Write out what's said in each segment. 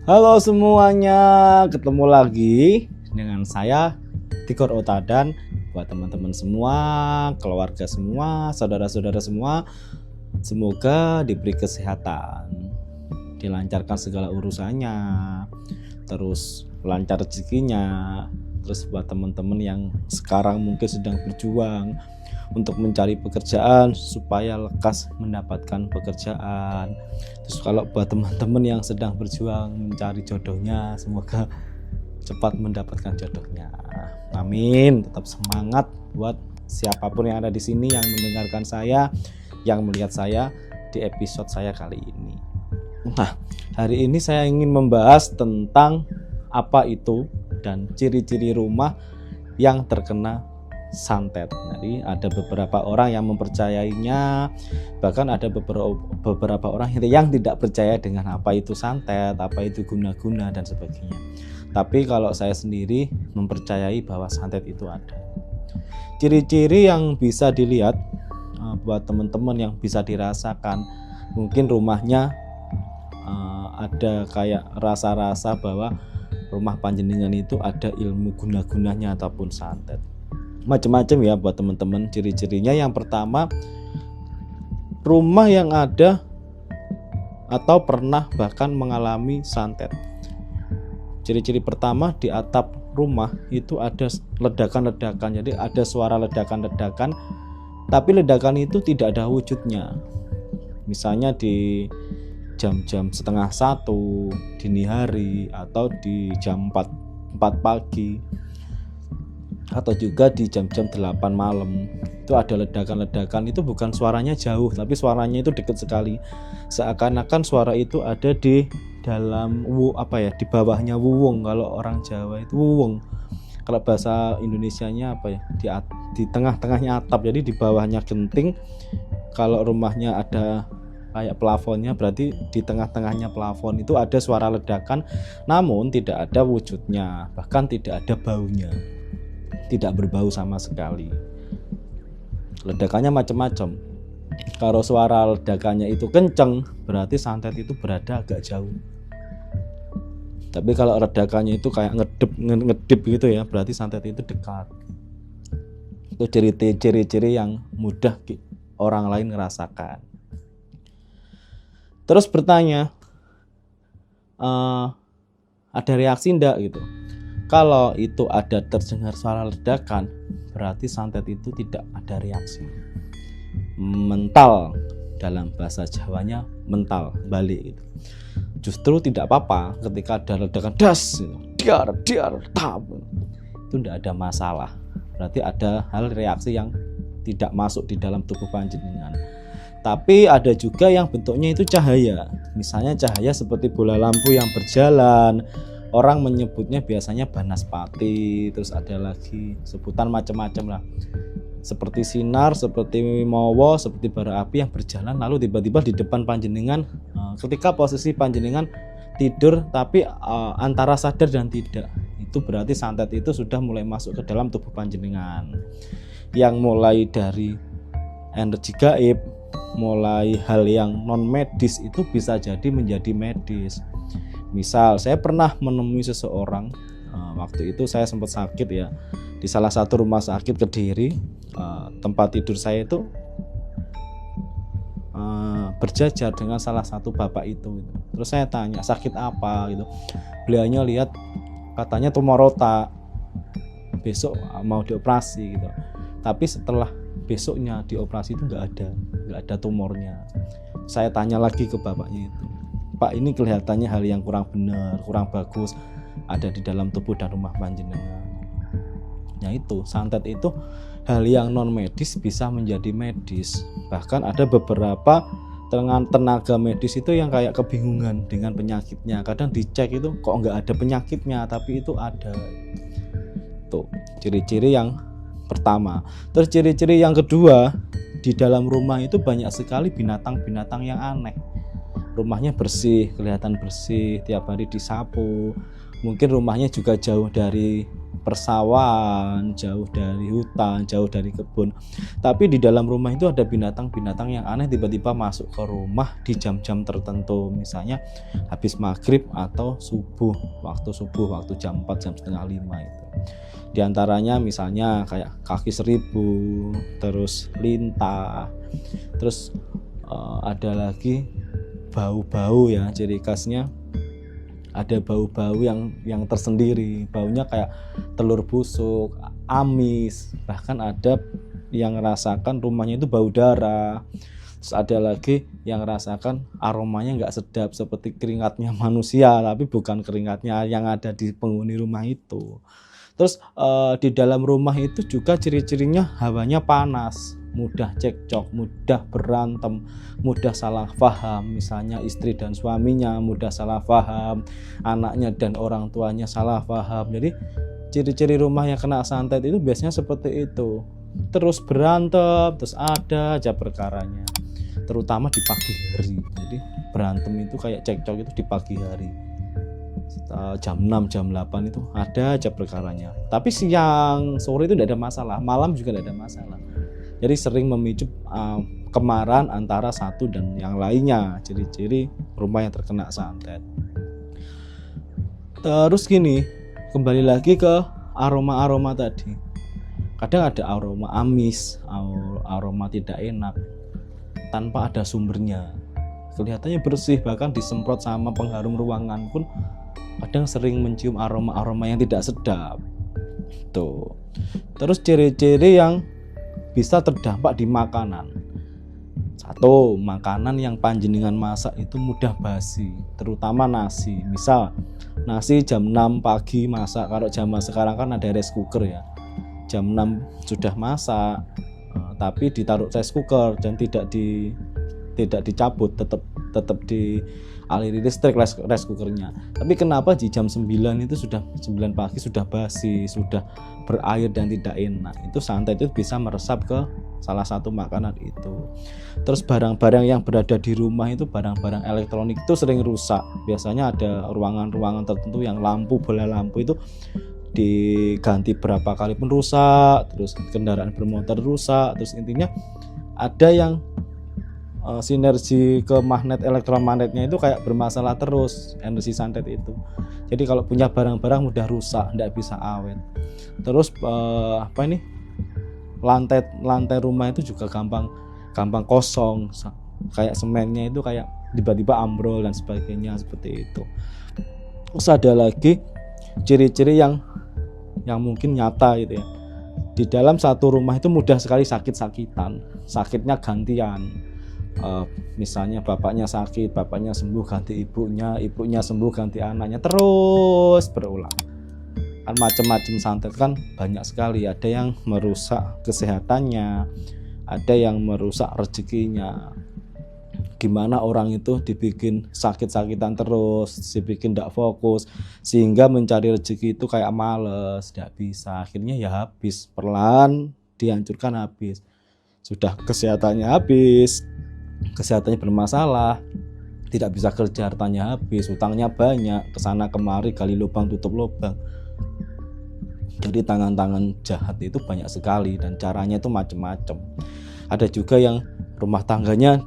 Halo semuanya, ketemu lagi dengan saya Tigor Otadan. Buat teman-teman semua, keluarga semua, saudara-saudara semua, semoga diberi kesehatan, dilancarkan segala urusannya, terus lancar rezekinya. Terus buat teman-teman yang sekarang mungkin sedang berjuang untuk mencari pekerjaan supaya lekas mendapatkan pekerjaan. Terus kalau buat teman-teman yang sedang berjuang mencari jodohnya, semoga cepat mendapatkan jodohnya. Amin. Tetap semangat buat siapapun yang ada di sini yang mendengarkan saya, yang melihat saya di episode saya kali ini. Nah, hari ini saya ingin membahas tentang apa itu dan ciri-ciri rumah yang terkena santet. Jadi ada beberapa orang yang mempercayainya, bahkan ada beberapa orang yang tidak percaya dengan apa itu santet, apa itu guna-guna dan sebagainya. Tapi kalau saya sendiri mempercayai bahwa santet itu ada. Ciri-ciri yang bisa dilihat buat teman-teman yang bisa dirasakan, mungkin rumahnya ada kayak rasa-rasa bahwa rumah panjenengan itu ada ilmu guna-gunanya ataupun santet. Macam-macam ya buat teman-teman ciri-cirinya. Yang pertama, rumah yang ada atau pernah bahkan mengalami santet. Ciri-ciri pertama, di atap rumah itu ada ledakan-ledakan. Jadi ada suara ledakan-ledakan, tapi ledakan itu tidak ada wujudnya. Misalnya di jam-jam setengah 1 dini hari, atau di jam 4 pagi, atau juga di jam-jam 8 malam. Itu ada ledakan-ledakan. Itu bukan suaranya jauh, tapi suaranya itu dekat sekali. Seakan-akan suara itu ada di dalam di bawahnya wuwung. Kalau orang Jawa itu wuwung. Kalau bahasa Indonesianya di tengah-tengahnya atap, jadi di bawahnya genting. Kalau rumahnya ada kayak plafonnya, berarti di tengah-tengahnya plafon itu ada suara ledakan, namun tidak ada wujudnya, bahkan tidak ada baunya, tidak berbau sama sekali. Ledakannya macam-macam. Kalau suara ledakannya itu kenceng, berarti santet itu berada agak jauh. Tapi kalau ledakannya itu kayak ngedip gitu ya, berarti santet itu dekat. Itu ciri-ciri yang mudah orang lain merasakan. Terus bertanya, ada reaksi enggak gitu? Kalau itu ada terdengar suara ledakan, berarti santet itu tidak ada reaksi. Mental, dalam bahasa Jawanya mental, balik gitu. Justru tidak apa-apa ketika ada ledakan das, diar, tap, itu tidak ada masalah. Berarti ada hal reaksi yang tidak masuk di dalam tubuh panjenengan. Tapi ada juga yang bentuknya itu cahaya. Misalnya cahaya seperti bola lampu yang berjalan. Orang menyebutnya biasanya banaspati. Terus ada lagi sebutan macam-macam lah. Seperti sinar, seperti mawa, seperti bara api yang berjalan lalu tiba-tiba di depan panjenengan. Ketika posisi panjenengan tidur tapi antara sadar dan tidak, itu berarti santet itu sudah mulai masuk ke dalam tubuh panjenengan. Yang mulai dari energi gaib, mulai hal yang non medis itu bisa jadi menjadi medis. Misal saya pernah menemui seseorang, waktu itu saya sempat sakit ya, di salah satu rumah sakit Kediri. Tempat tidur saya itu berjajar dengan salah satu bapak itu. Terus saya tanya sakit apa gitu. Beliaunya lihat katanya tumor otak, besok mau dioperasi gitu. Tapi setelah besoknya dioperasi itu nggak ada tumornya. Saya tanya lagi ke bapaknya itu, Pak, ini kelihatannya hal yang kurang benar, kurang bagus ada di dalam tubuh dan rumah panjenengan. Ya itu, santet itu hal yang non medis bisa menjadi medis. Bahkan ada beberapa tenaga medis itu yang kayak kebingungan dengan penyakitnya. Kadang dicek itu kok nggak ada penyakitnya, tapi itu ada. Tuh ciri-ciri yang pertama. Terus ciri-ciri yang kedua, di dalam rumah itu banyak sekali binatang-binatang yang aneh. Rumahnya bersih, kelihatan bersih, tiap hari disapu. Mungkin rumahnya juga jauh dari persawahan, jauh dari hutan, jauh dari kebun. Tapi di dalam rumah itu ada binatang-binatang yang aneh tiba-tiba masuk ke rumah di jam-jam tertentu, misalnya habis maghrib atau subuh, waktu jam 4, jam setengah 5 itu. Di antaranya misalnya kayak kaki seribu, terus lintah, terus ada lagi bau-bau ya, ciri khasnya ada bau-bau yang tersendiri, baunya kayak telur busuk, amis, bahkan ada yang rasakan rumahnya itu bau darah. Terus ada lagi yang rasakan aromanya nggak sedap seperti keringatnya manusia, tapi bukan keringatnya yang ada di penghuni rumah itu. Terus di dalam rumah itu juga ciri-cirinya hawanya panas, mudah cekcok, mudah berantem, mudah salah paham, misalnya istri dan suaminya mudah salah paham, anaknya dan orang tuanya salah paham. Jadi ciri-ciri rumah yang kena santet itu biasanya seperti itu, terus berantem, terus ada aja perkaranya, terutama di pagi hari. Jadi berantem itu kayak cekcok itu di pagi hari, jam 6, jam 8 itu ada aja perkaranya. Tapi siang, sore itu tidak ada masalah, malam juga tidak ada masalah. Jadi sering memicu kemarahan antara satu dan yang lainnya, ciri-ciri rumah yang terkena santet. Terus gini, kembali lagi ke aroma-aroma tadi. Kadang ada aroma amis, aroma tidak enak tanpa ada sumbernya. Kelihatannya bersih, bahkan disemprot sama pengharum ruangan pun kadang sering mencium aroma-aroma yang tidak sedap. Tuh. Terus ciri-ciri yang bisa terdampak di makanan. Satu, makanan yang panjenengan masak itu mudah basi, terutama nasi. Misal nasi jam 6 pagi masak, kalau zaman sekarang kan ada rice cooker ya. Jam 6 sudah masak, tapi ditaruh rice cooker dan tidak dicabut, tetap dialiri listrik rice cookernya. Tapi kenapa di jam 9 itu sudah 9 pagi sudah basi, sudah berair dan tidak enak? Itu santet itu bisa meresap ke salah satu makanan itu. Terus barang-barang yang berada di rumah itu, barang-barang elektronik itu sering rusak. Biasanya ada ruangan-ruangan tertentu yang bola lampu itu diganti berapa kali pun rusak, terus kendaraan bermotor rusak, terus intinya ada yang sinergi ke magnet elektromagnetnya itu kayak bermasalah terus, energi santet itu. Jadi kalau punya barang-barang mudah rusak, tidak bisa awet. Terus lantai rumah itu juga gampang kosong, kayak semennya itu kayak tiba-tiba ambrol dan sebagainya, seperti itu. Terus ada lagi ciri-ciri yang mungkin nyata gitu ya. Di dalam satu rumah itu mudah sekali sakit-sakitan, sakitnya gantian. Misalnya bapaknya sakit, bapaknya sembuh ganti ibunya, ibunya sembuh ganti anaknya, terus berulang. Kan macam-macam santet kan banyak sekali. Ada yang merusak kesehatannya, ada yang merusak rezekinya. Gimana orang itu dibikin sakit-sakitan terus, dibikin tidak fokus, sehingga mencari rezeki itu kayak males, tidak bisa. Akhirnya ya habis, perlahan dihancurkan habis. Sudah kesehatannya habis, kesehatannya bermasalah, tidak bisa kerja, hartanya habis, utangnya banyak, kesana kemari gali lubang tutup lubang. Jadi tangan-tangan jahat itu banyak sekali dan caranya itu macam-macam. Ada juga yang rumah tangganya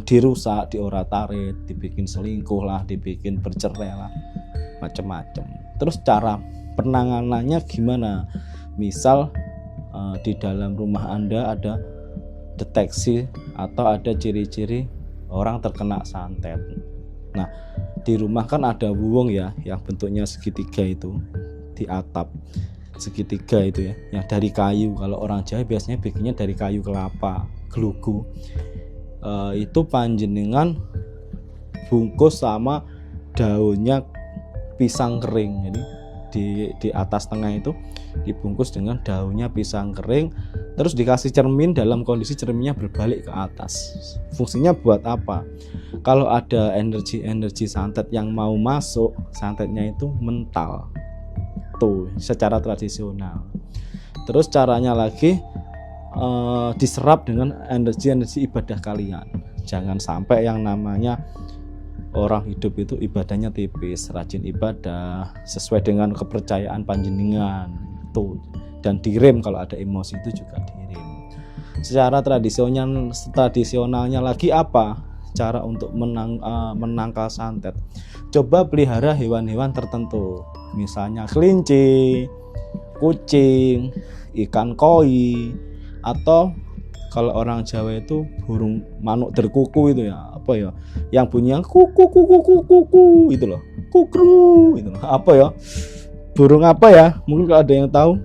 dirusak, diorat-arit, dibikin selingkuh lah, dibikin bercerai lah, macam-macam. Terus cara penanganannya gimana? Misal di dalam rumah Anda ada deteksi atau ada ciri-ciri orang terkena santet. Nah, di rumah kan ada wuwung ya, yang bentuknya segitiga itu di atap, segitiga itu ya, yang dari kayu. Kalau orang Jawa biasanya bikinnya dari kayu kelapa, gelugu. Itu panjenengan bungkus sama daunnya pisang kering. Jadi di atas tengah itu dibungkus dengan daunnya pisang kering, terus dikasih cermin dalam kondisi cerminnya berbalik ke atas. Fungsinya buat apa? Kalau ada energi santet yang mau masuk, santetnya itu mental tuh secara tradisional. Terus caranya lagi diserap dengan energi ibadah kalian. Jangan sampai yang namanya orang hidup itu ibadahnya tipis, rajin ibadah sesuai dengan kepercayaan panjenengan tuh, dan direm kalau ada emosi itu juga direm. Secara tradisionalnya lagi apa cara untuk menangkal santet? Coba pelihara hewan-hewan tertentu, misalnya kelinci, kucing, ikan koi, atau kalau orang Jawa itu burung manuk derkuku itu ya, apa ya, yang bunyinya kuku kuku kuku kuku itu loh, kukru itu loh. Apa ya, burung apa ya, mungkin kalau ada yang tahu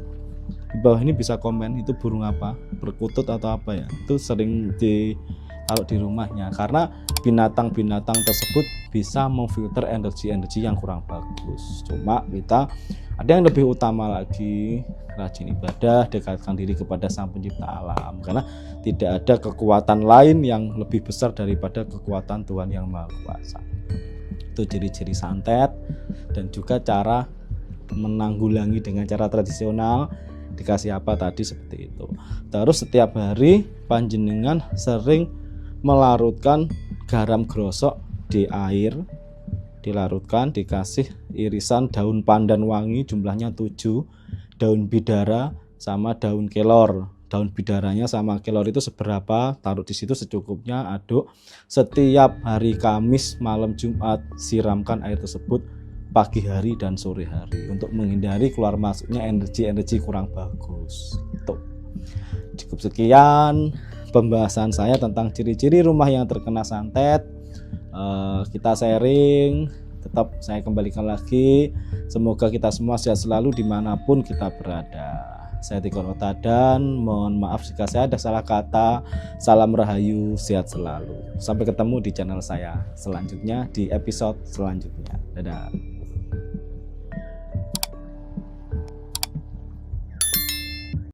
di bawah ini bisa komen, itu burung apa, perkutut atau apa ya, itu sering taruh di rumahnya, karena binatang-binatang tersebut bisa memfilter energi-energi yang kurang bagus. Cuma kita ada yang lebih utama lagi, rajin ibadah, dekatkan diri kepada Sang Pencipta alam, karena tidak ada kekuatan lain yang lebih besar daripada kekuatan Tuhan Yang Maha Kuasa. Itu ciri-ciri santet, dan juga cara menanggulangi dengan cara tradisional, dikasih apa tadi seperti itu. Terus setiap hari panjenengan sering melarutkan garam grosok di air, dilarutkan, dikasih irisan daun pandan wangi jumlahnya 7, daun bidara sama daun kelor. Daun bidaranya sama kelor itu seberapa, taruh di situ secukupnya, aduk. Setiap hari Kamis malam Jumat siramkan air tersebut pagi hari dan sore hari untuk menghindari keluar masuknya energi-energi kurang bagus. Tuh. Cukup sekian pembahasan saya tentang ciri-ciri rumah yang terkena santet. Kita sharing, tetap saya kembalikan lagi, semoga kita semua sehat selalu dimanapun kita berada. Saya Tikor Otadan, mohon maaf jika saya ada salah kata. Salam rahayu, sehat selalu. Sampai ketemu di channel saya selanjutnya, di episode selanjutnya. Dadah.